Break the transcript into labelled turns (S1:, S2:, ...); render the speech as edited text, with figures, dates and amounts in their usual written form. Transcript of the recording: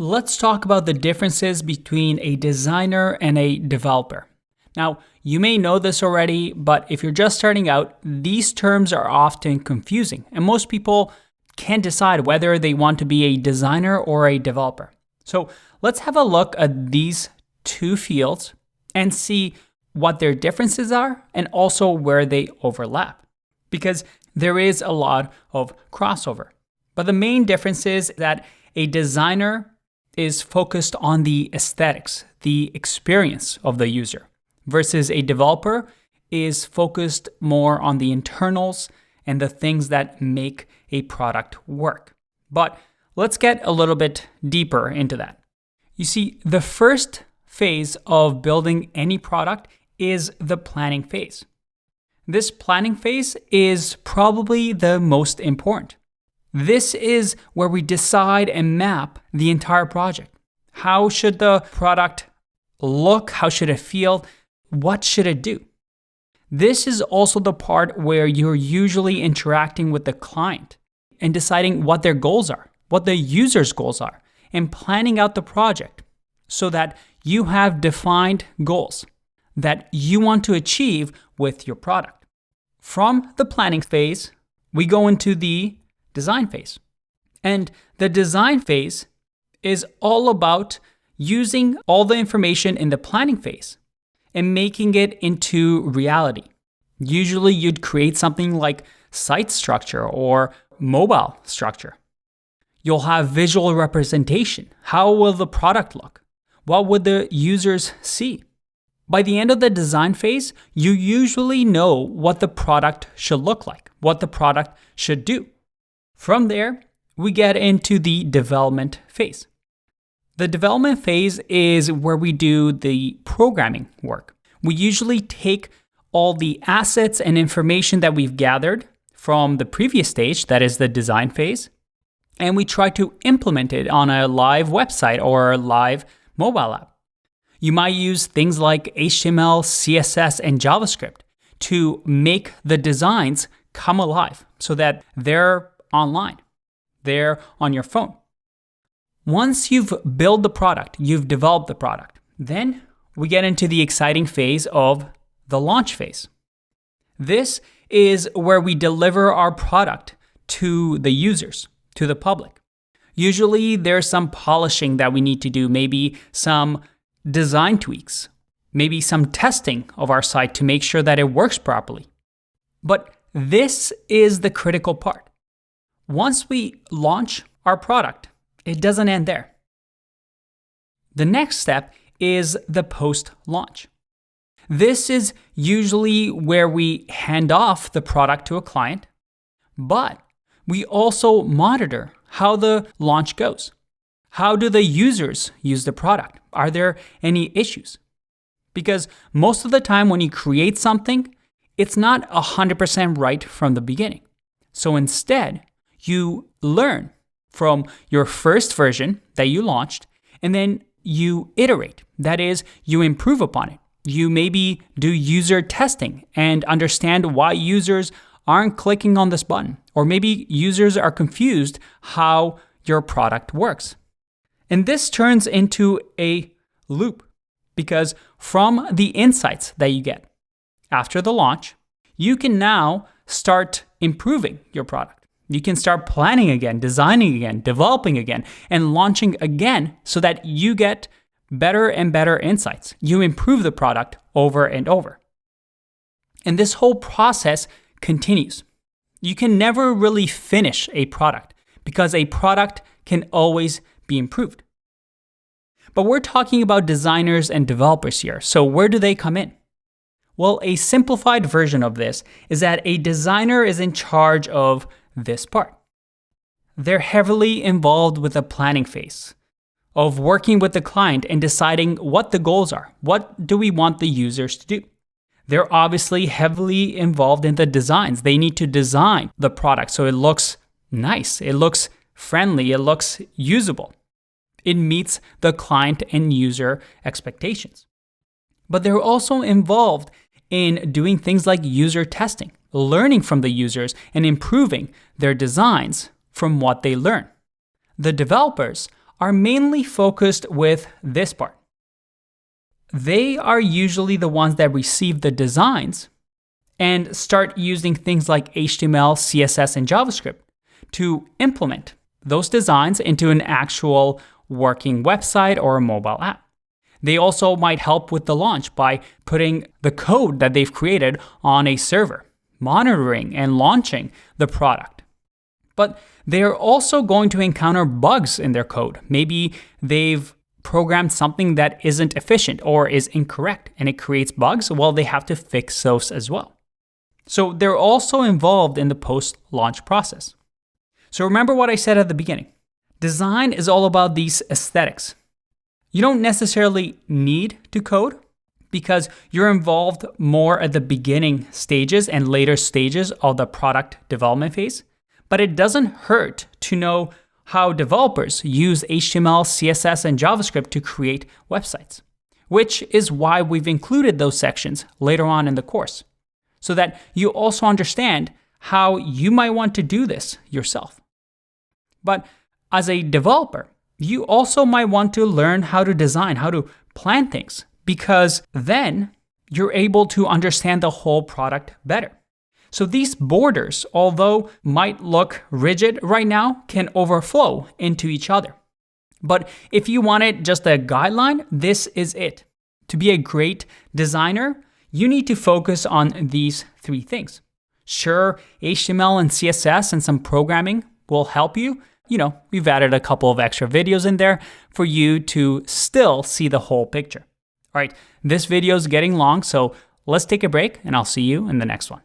S1: let's talk about the differences between a designer and a developer. Now, you may know this already, but if you're just starting out, these terms are often confusing, and most people can't decide whether they want to be a designer or a developer. So let's have a look at these two fields and see what their differences are and also where they overlap, because there is a lot of crossover. But the main difference is that a designer is focused on the aesthetics, the experience of the user, versus a developer is focused more on the internals and the things that make a product work. But let's get a little bit deeper into that. You see, the first phase of building any product is the planning phase. This planning phase is probably the most important. This is where we decide and map the entire project. How should the product look? How should it feel? What should it do? This is also the part where you're usually interacting with the client and deciding what their goals are, what the user's goals are, and planning out the project so that you have defined goals that you want to achieve with your product. From the planning phase, we go into the design phase. And the design phase is all about using all the information in the planning phase and making it into reality. Usually you'd create something like site structure or mobile structure. You'll have visual representation. How will the product look? What would the users see? By the end of the design phase, you usually know what the product should look like, what the product should do. From there, we get into the development phase. The development phase is where we do the programming work. We usually take all the assets and information that we've gathered from the previous stage, that is the design phase, and we try to implement it on a live website or a live mobile app. You might use things like HTML, CSS, and JavaScript to make the designs come alive so that they're online. They're on your phone. Once you've built the product, you've developed the product, then we get into the exciting phase of the launch phase. This is where we deliver our product to the users, to the public. Usually there's some polishing that we need to do, maybe some design tweaks, maybe some testing of our site to make sure that it works properly. But this is the critical part. Once we launch our product, it doesn't end there. The next step is the post-launch. This is usually where we hand off the product to a client, but we also monitor how the launch goes. How do the users use the product? Are there any issues? Because most of the time when you create something, it's not 100% right from the beginning. So instead, you learn from your first version that you launched, and then you iterate. That is, you improve upon it. You maybe do user testing and understand why users aren't clicking on this button, or maybe users are confused how your product works. And this turns into a loop because from the insights that you get after the launch, you can now start improving your product. You can start planning again, designing again, developing again, and launching again so that you get better and better insights. You improve the product over and over. And this whole process continues. You can never really finish a product because a product can always be improved. But we're talking about designers and developers here. So where do they come in? Well, a simplified version of this is that a designer is in charge of this part. They're heavily involved with the planning phase of working with the client and deciding what the goals are. What do we want the users to do? They're obviously heavily involved in the designs. They need to design the product so it looks nice, it looks friendly, it looks usable. It meets the client and user expectations. But they're also involved in doing things like user testing, learning from the users and improving their designs from what they learn. The developers are mainly focused with this part. They are usually the ones that receive the designs and start using things like HTML, CSS, and JavaScript to implement those designs into an actual working website or a mobile app. They also might help with the launch by putting the code that they've created on a server, monitoring and launching the product. But they're also going to encounter bugs in their code. Maybe they've programmed something that isn't efficient or is incorrect and it creates bugs. Well, they have to fix those as well. So they're also involved in the post-launch process. So remember what I said at the beginning. Design is all about these aesthetics. You don't necessarily need to code because you're involved more at the beginning stages and later stages of the product development phase. But it doesn't hurt to know how developers use HTML, CSS, and JavaScript to create websites, which is why we've included those sections later on in the course, so that you also understand how you might want to do this yourself. But as a developer, you also might want to learn how to design, how to plan things, because then you're able to understand the whole product better. So these borders, although might look rigid right now, can overflow into each other. But if you wanted just a guideline, this is it. To be a great designer, you need to focus on these three things. Sure, HTML and CSS and some programming will help you. We've added a couple of extra videos in there for you to still see the whole picture. All right, this video is getting long, so let's take a break and I'll see you in the next one.